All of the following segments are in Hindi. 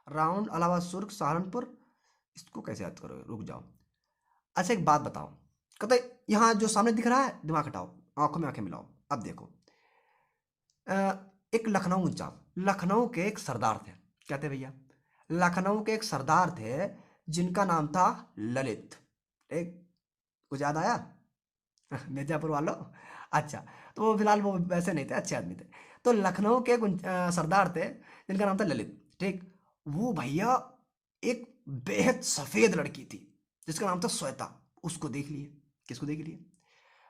राउंड, इलाहाबाद, सुर्ख, सहारनपुर। इसको कैसे याद करोगे, रुक जाओ। अच्छा एक बात बताओ, कहते यहाँ जो सामने दिख रहा है, दिमाग हटाओ, आंखों में आंखें मिलाओ, अब देखो। अ, एक लखनऊ चाप, लखनऊ के एक सरदार थे, क्या थे भैया? लखनऊ के एक सरदार थे जिनका नाम था ललित। एक, कुछ याद आया? मिर्जापुर वालों। अच्छा, तो वो फिलहाल वो वैसे नहीं थे, अच्छे आदमी थे। तो लखनऊ के एक सरदार थे जिनका नाम था ललित, ठीक। वो भैया एक बेहद सफेद लड़की थी जिसका नाम था श्वेता, उसको देख लिए। किसको देख लिए?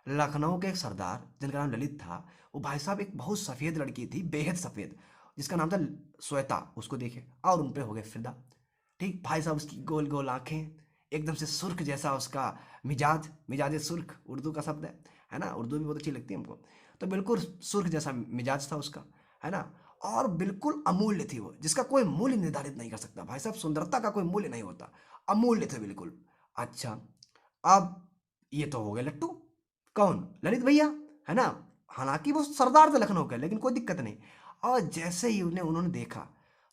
लखनऊ के एक सरदार जिनका नाम ललित था, वो भाई साहब एक बहुत सफेद लड़की थी, बेहद सफेद, जिसका नाम था श्वेता, उसको देखे और उन पे हो गए फिदा। ठीक भाई साहब, उसकी गोल गोल आंखें, एकदम से सुर्ख जैसा उसका मिजाज, मिजाज सुर्ख उर्दू का शब्द है ना, उर्दू भी बहुत अच्छी लगती है हमको। तो बिल्कुल सुर्ख जैसा मिजाज था उसका, है ना। और बिल्कुल अमूल्य थी वो, जिसका कोई मूल्य निर्धारित नहीं कर सकता भाई साहब, सुंदरता का कोई मूल्य नहीं होता, अमूल्य थे बिल्कुल। अच्छा, अब ये तो हो गए लट्टू, कौन? ललित भैया, है ना। हालांकि वो सरदार थे लखनऊ के, लेकिन कोई दिक्कत नहीं। और जैसे ही उन्हें उन्होंने देखा,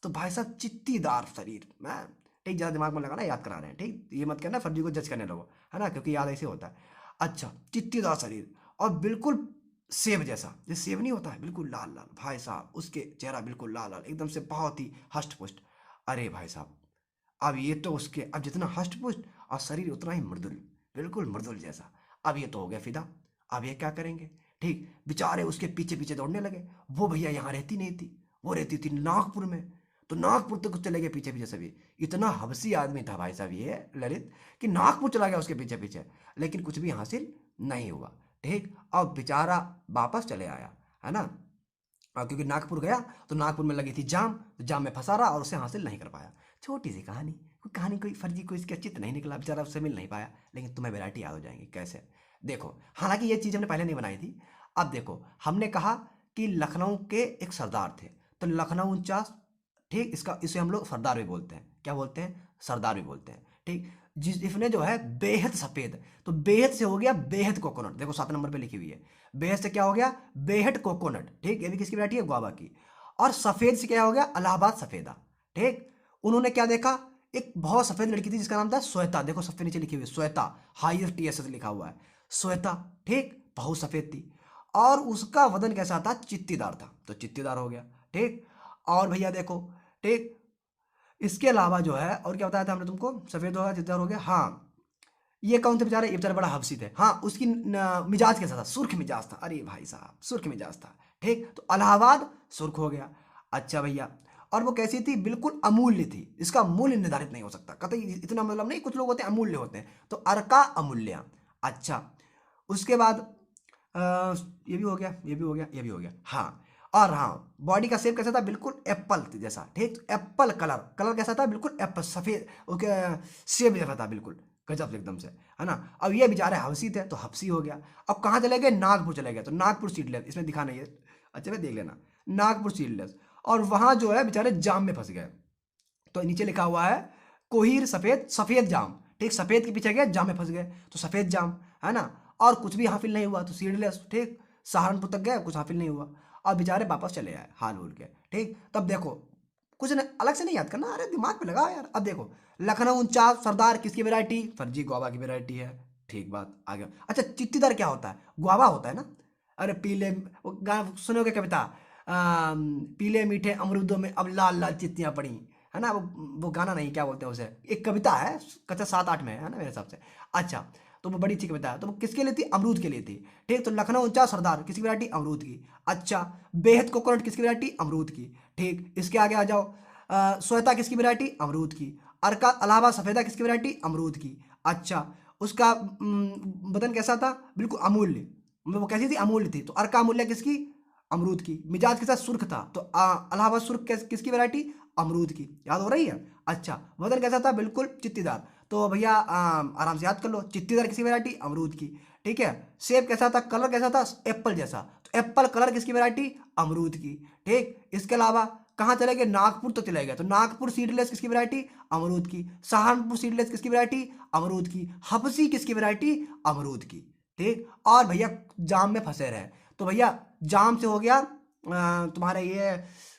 तो भाई साहब चित्तीदार शरीर, मैं ठीक ज़्यादा दिमाग में लगाना, याद करा रहे हैं, ठीक, ये मत करना फर्जी को जज करने लगो, है ना, क्योंकि याद ऐसे होता है। अच्छा, चित्तीदार शरीर और बिल्कुल सेब जैसा, जैसे सेब नहीं होता है, बिल्कुल लाल लाल भाई साहब, उसके चेहरा बिल्कुल लाल लाल, एकदम से बहुत ही हष्ट पुष्ट। अरे भाई साहब, अब ये तो उसके, अब जितना हष्ट पुष्ट और शरीर उतना ही मृदुल, बिल्कुल मृदुल जैसा। अब ये तो हो गया फिदा, अब ये क्या करेंगे? ठीक, बेचारे उसके पीछे पीछे दौड़ने लगे। वो भैया यहाँ रहती नहीं थी, वो रहती थी नागपुर में। तो नागपुर तक चले गए पीछे पीछे सभी। इतना हवसी आदमी था भाई साहब ये ललित, कि नागपुर चला गया उसके पीछे पीछे, लेकिन कुछ भी हासिल नहीं हुआ। ठीक, अब बेचारा वापस चले आया, है ना। क्योंकि नागपुर गया तो नागपुर में लगी थी जाम, तो जाम में फंसा रहा और उसे हासिल नहीं कर पाया। छोटी सी कहानी, कोई कहानी कोई फर्जी कोई इसके चित्त नहीं निकला, बेचारा उससे मिल नहीं पाया। लेकिन तुम्हें वैरायटी याद हो जाएंगी कैसे। देखो, हालांकि ये चीज़ हमने पहले नहीं बनाई थी। अब देखो, हमने कहा कि लखनऊ के एक सरदार थे, तो लखनऊ 49, ठीक, इसका इसे हम लोग सरदार भी बोलते हैं, क्या बोलते हैं? सरदार भी बोलते हैं, ठीक। जिस इसने जो है बेहद सफ़ेद, तो बेहद से हो गया बेहद कोकोनट, देखो 7 नंबर पे लिखी हुई है। बेहद से क्या हो गया? बेहद कोकोनट, ठीक, ये भी किसकी वैरायटी है? गुआवा की। और सफ़ेद से क्या हो गया? इलाहाबाद सफ़ेदा, ठीक। उन्होंने क्या देखा? एक बहुत सफ़ेद लड़की थी जिसका नाम था श्वेता, देखो सबसे नीचे लिखी हुई है श्वेता, हाईएस्ट टीएसएस लिखा हुआ है, श्वेता, ठीक, बहुत सफ़ेद थी। और उसका वजन कैसा था? चित्तीदार था, तो चित्तीदार हो गया, ठीक। और भैया देखो, ठीक, इसके अलावा जो है और क्या बताया था हमने तुमको? सफ़ेद हो गया, चित्तीदार हो गया, हाँ। ये कौन थे बेचारे? ये बेचारे बड़ा हबसी थे, हाँ। उसकी मिजाज कैसा था? सुर्ख मिजाज था, अरे भाई साहब सुर्ख मिजाज था, ठीक। तो इलाहाबाद सुर्ख हो गया। अच्छा भैया, और वो कैसी थी? बिल्कुल अमूल्य थी, इसका मूल्य निर्धारित नहीं हो सकता कतई, इतना मतलब नहीं, कुछ लोग होते हैं अमूल्य होते हैं, तो अर्का अमूल्य। अच्छा, उसके बाद ये भी हो गया, ये भी हो गया, ये भी हो गया, हाँ। और हाँ, बॉडी का शेप कैसा था? बिल्कुल एप्पल जैसा, ठीक। तो एप्पल कलर, कलर कैसा था? बिल्कुल एप्पल सफ़ेद, ओके, सेब जैसा था बिल्कुल, गजब से एकदम से, है ना। अब ये बेचारे हवसी थे तो हबसी हो गया। अब कहाँ चले गए? नागपुर चले गए, तो नागपुर सीडलेस इसमें दिखा नहीं है, अच्छा मैं देख लेना, नागपुर सीडलेस। और वहाँ जो है बेचारे जाम में फंस गए। तो नीचे लिखा हुआ है कोहिर सफ़ेद, सफ़ेद जाम, ठीक, सफ़ेद के पीछे गए जाम में फंस गए, तो सफ़ेद जाम, है ना। और कुछ भी हासिल नहीं हुआ, तो सीडलेस, ठीक। सहारनपुर तक गए, कुछ हासिल नहीं हुआ, और बेचारे वापस चले आए हाल भूल के, ठीक। तब देखो, कुछ न, अलग से नहीं याद करना, अरे दिमाग पे लगाओ यार। अब देखो, लखनऊ 49 सरदार किसकी वैरायटी? फर्जी गुआवा की वैरायटी है, ठीक, बात आ गया। अच्छा, चित्तीदार क्या होता है? गुआवा होता है ना। अरे पीले, वो गाना सुनोगे कविता, पीले मीठे अमरूदों में अब लाल लाल चित्तियां पड़ी, है ना। वो गाना नहीं, क्या बोलते हैं उसे, एक कविता है, कक्षा 7-8 में है ना मेरे हिसाब से। अच्छा, तो वो बड़ी अच्छी कविता है, तो वो किसके लिए थी? अमरूद के लिए थी, ठीक। तो लखनऊ 49 सरदार किसकी वैरायटी? अमरूद की। अच्छा, बेहद कोकोनट किसकी वैरायटी? अमरूद की, ठीक। इसके आगे आ जाओ, श्वेता किसकी वैरायटी? अमरूद की। अर्का इलाहाबाद सफेदा किसकी वैरायटी? अमरूद की। अच्छा, उसका बदन कैसा था? बिल्कुल अमूल्य, मतलब वो कैसी थी? अमूल्य थी, तो अर्का अमूल्य किसकी? अमरूद की। मिजाज के साथ सुर्ख था, तो इलाहाबाद सुर्ख किसकी वैरायटी? अमरूद की, याद हो रही है। अच्छा, वजन कैसा था? बिल्कुल चित्तीदार, तो भैया आराम से याद कर लो, चित्तीदार किसकी वैरायटी? अमरूद की, ठीक है। सेब कैसा था? कलर कैसा था? एप्पल जैसा, तो एप्पल कलर किसकी वैरायटी? अमरूद की, ठीक। इसके अलावा कहाँ चले गए? नागपुर तो चले गए, तो नागपुर सीडलेस किसकी वैरायटी? अमरूद की। सहारनपुर सीडलेस किसकी वैरायटी? अमरूद की। हबसी किसकी वैरायटी? अमरूद की, ठीक। और भैया जाम में फंसे रहे, तो भैया जाम से हो गया तुम्हारे ये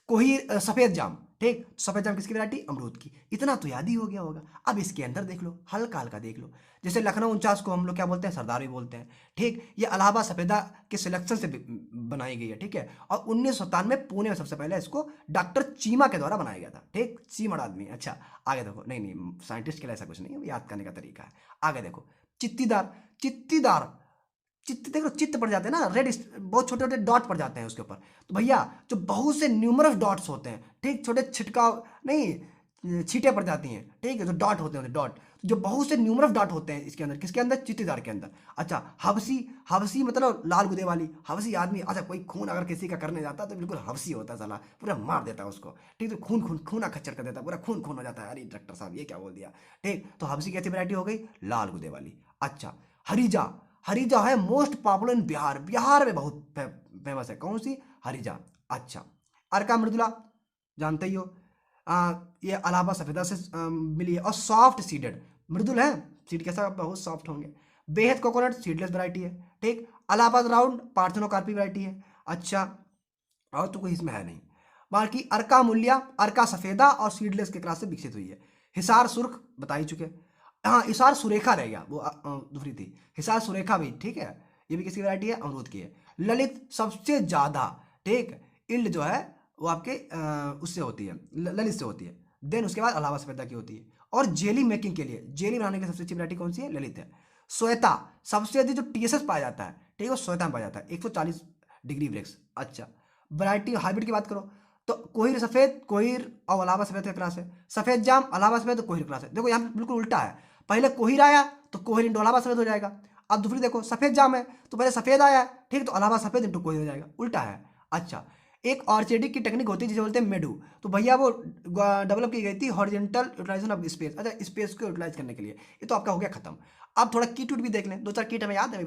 कोहीर सफ़ेद जाम, ठीक। सफ़ेद जाम किसकी वैरायटी? अमरूद की। इतना तो याद ही हो गया होगा। अब इसके अंदर देख लो, हल्का हल्का देख लो। जैसे लखनऊ 49 को हम लोग क्या बोलते हैं? सरदार भी बोलते हैं, ठीक। ये इलाहाबाद सफेदा के सिलेक्शन से बनाई गई है, ठीक है। और 1997 पुणे में सबसे पहले इसको डॉक्टर चीमा के द्वारा बनाया गया था, ठीक। चीमड़ आदमी। अच्छा, आगे देखो। नहीं नहीं, साइंटिस्ट के लिए ऐसा कुछ नहीं है, याद करने का तरीका है। आगे देखो, चित्तीदार। चित्तीदार, चित्त देख लो, चित्त पड़ जाते हैं ना, रेड बहुत छोटे छोटे डॉट पड़ जाते हैं उसके ऊपर। तो भैया जो बहुत से न्यूमरस डॉट्स होते हैं, ठीक, छोटे छिटकाव नहीं, छींटे पड़ जाती हैं, ठीक है, जो डॉट होते हैं डॉट, जो बहुत से न्यूमरस डॉट होते हैं इसके अंदर, किसके अंदर? चित्तीदार के अंदर। अच्छा, हवसी। हवसी मतलब लाल गुदे वाली हवसी आदमी। अच्छा, कोई खून अगर किसी का करने जाता है तो बिल्कुल हवसी होता है साला, पूरा मार देता है उसको, ठीक। तो खून खून खूना खच्चर कर देता है, पूरा खून खून हो जाता है। अरे डॉक्टर साहब ये क्या बोल दिया, ठीक। तो हवसी कैसी वैरायटी हो गई? लाल गुदे वाली। अच्छा, हरीजा। हरीजा है most popular in Bihar. Bihar में बहुत फेमस है। कौन सी? हरीजा। अच्छा, अर्का मृदुला, जानते ही हो। ये अलावा सफेदा से मिली है, और सॉफ्ट सीडेड, मृदुल है, सीड कैसा? बहुत सॉफ्ट होंगे। बेहद कोकोनट सीडलेस वैरायटी है, ठीक। अलाहाबाद राउंड पार्थेनोकार्पी वैरायटी है। अच्छा, और तो कोई इसमें है नहीं। बाकी अर्का मूल्या, अर्का सफेदा और सीडलेस के क्रॉस से विकसित हुई है। हिसार सुर्ख बता ही चुके। हाँ, हिसार सुरेखा रह गया, वो दूसरी थी। हिसार सुरेखा भी, ठीक है। ये भी किसकी वैरायटी है? अमरूद की है। ललित सबसे ज्यादा, ठीक। इल्ड जो है वो आपके उससे होती है, ललित से होती है। देन उसके बाद अलावा सफेदा की होती है। और जेली मेकिंग के लिए, जेली बनाने के लिए सबसे अच्छी वैरायटी कौन सी है? ललित है। श्वेता, सबसे अधिक जो टीएसएस पाया जाता है, ठीक है, वो श्वेता में पाया जाता है, 140 डिग्री ब्रेक्स। अच्छा, वैरायटी हाइब्रिड की बात करो तो कोहिर सफेद, कोहिर और अलावा सफेद का क्लास है। सफेद जाम, अलावा सफेद, तो कोहिर क्लास है। देखो यहाँ पे बिल्कुल उल्टा है, पहले कोहिर आया तो कोहिर इंटू अलावा सफेद हो जाएगा। अब दूसरी देखो, सफेद जाम है तो पहले सफेद आया, ठीक, तो अलावा सफेद इंटू कोहिर हो जाएगा, उल्टा है। अच्छा, एक ऑर्चेडिक की टेक्निक होती है जिसे बोलते हैं मेडू, तो भैया वो डेवलप की गई थी हॉरिजेंटल यूटिलाइजेशन ऑफ स्पेस। अच्छा, स्पेस को यूटिलाइज करने के लिए। ये तो आपका हो गया खत्म। अब थोड़ा किट उट भी देख लें, दो चार किट हमें याद है।